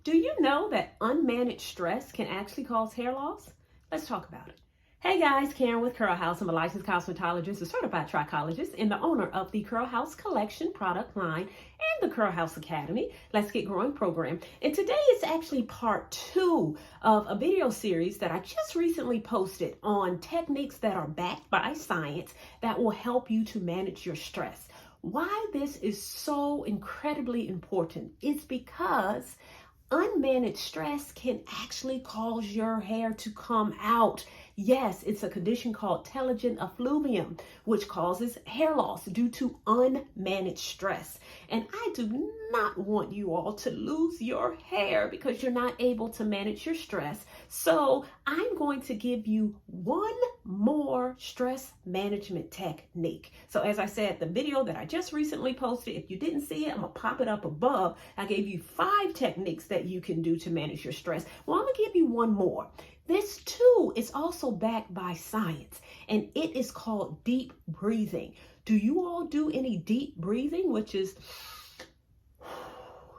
Do you know that unmanaged stress can actually cause hair loss? Let's talk about it. Hey guys, Karen with Curl House. I'm a licensed cosmetologist, a certified trichologist, and the owner of the Curl House Collection product line and the Curl House Academy. Let's Get Growing program. And today is actually part 2 of a video series that I just recently posted on techniques that are backed by science that will help you to manage your stress. Why this is so incredibly important is because unmanaged stress can actually cause your hair to come out. Yes, it's a condition called telogen effluvium, which causes hair loss due to unmanaged stress. And I do not want you all to lose your hair because you're not able to manage your stress. So I'm going to give you one more stress management technique. So as I said, the video that I just recently posted, if you didn't see it, I'm gonna pop it up above. I gave you 5 techniques that you can do to manage your stress. Well, I'm gonna give you one more. This too is also backed by science, and it is called deep breathing. Do you all do any deep breathing, which is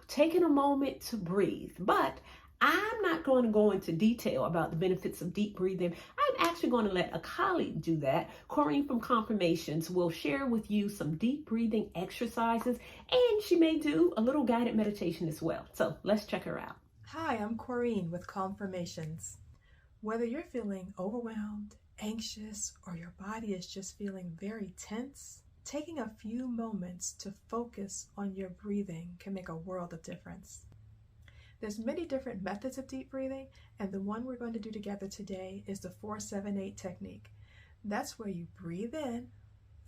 taking a moment to breathe? But I'm not going to go into detail about the benefits of deep breathing. I'm actually going to let a colleague do that. Corinne from Calmfirmations will share with you some deep breathing exercises, and she may do a little guided meditation as well. So let's check her out. Hi, I'm Corinne with Calmfirmations. Whether you're feeling overwhelmed, anxious, or your body is just feeling very tense, taking a few moments to focus on your breathing can make a world of difference. There's many different methods of deep breathing, and the one we're going to do together today is the 4-7-8 technique. That's where you breathe in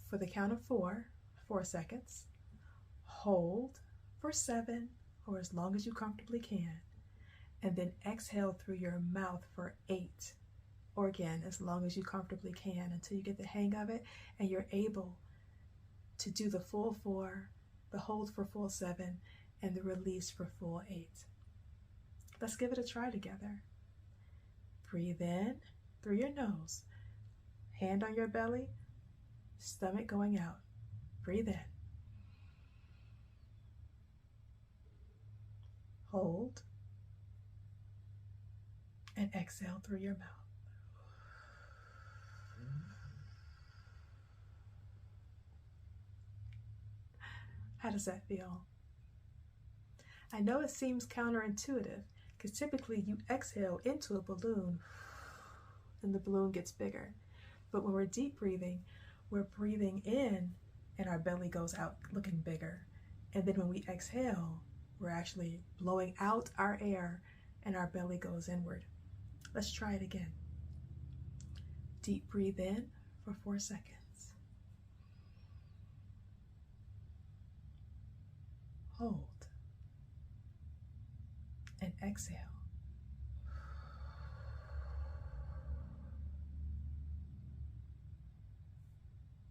for the count of 4 seconds, hold for 7 or as long as you comfortably can, and then exhale through your mouth for 8, or again, as long as you comfortably can until you get the hang of it and you're able to do the full 4, the hold for full 7, and the release for full 8. Let's give it a try together. Breathe in through your nose, hand on your belly, stomach going out. Breathe in. Hold. And exhale through your mouth. How does that feel? I know it seems counterintuitive because typically you exhale into a balloon and the balloon gets bigger. But when we're deep breathing, we're breathing in and our belly goes out looking bigger. And then when we exhale, we're actually blowing out our air and our belly goes inward. Let's try it again. Deep breathe in for 4 seconds. Hold. And exhale.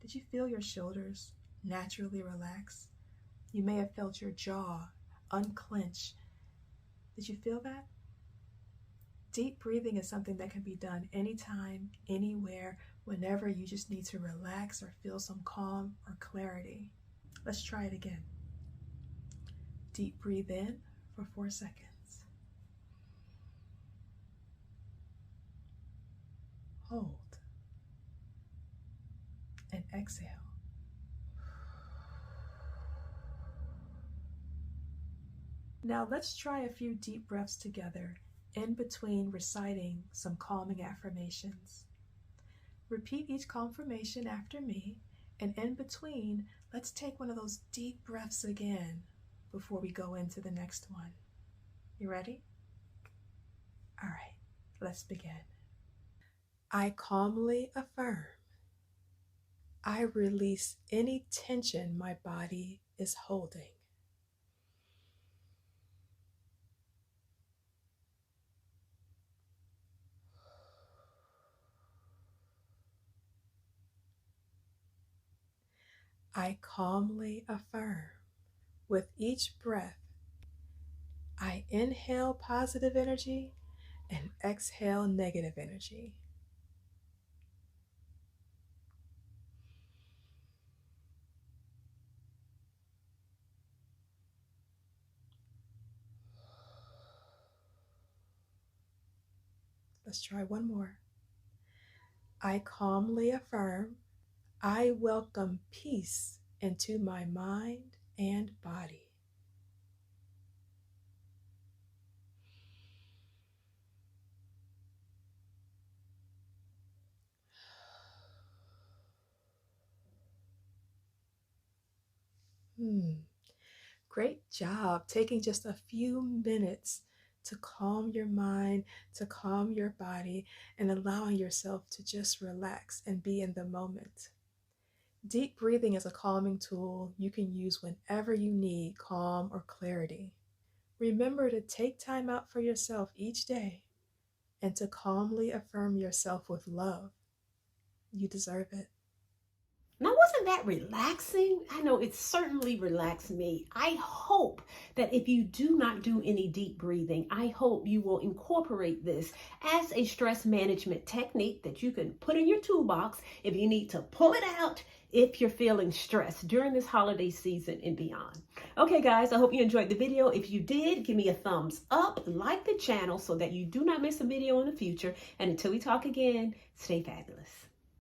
Did you feel your shoulders naturally relax? You may have felt your jaw unclench. Did you feel that? Deep breathing is something that can be done anytime, anywhere, whenever you just need to relax or feel some calm or clarity. Let's try it again. Deep breathe in for 4 seconds. Hold. And exhale. Now let's try a few deep breaths together in between reciting some calming affirmations. Repeat each confirmation after me, and in between, let's take one of those deep breaths again before we go into the next one. You ready? All right, let's begin. I calmly affirm. I release any tension my body is holding. I calmly affirm. With each breath, I inhale positive energy and exhale negative energy. Let's try one more. I calmly affirm, I welcome peace into my mind and body. Great job taking just a few minutes to calm your mind, to calm your body, and allowing yourself to just relax and be in the moment. Deep breathing is a calming tool you can use whenever you need calm or clarity. Remember to take time out for yourself each day and to calmly affirm yourself with love. You deserve it. Now, wasn't that relaxing? I know it certainly relaxed me. I hope that if you do not do any deep breathing, I hope you will incorporate this as a stress management technique that you can put in your toolbox if you need to pull it out if you're feeling stressed during this holiday season and beyond. Okay, guys, I hope you enjoyed the video. If you did, give me a thumbs up, like the channel so that you do not miss a video in the future. And until we talk again, stay fabulous.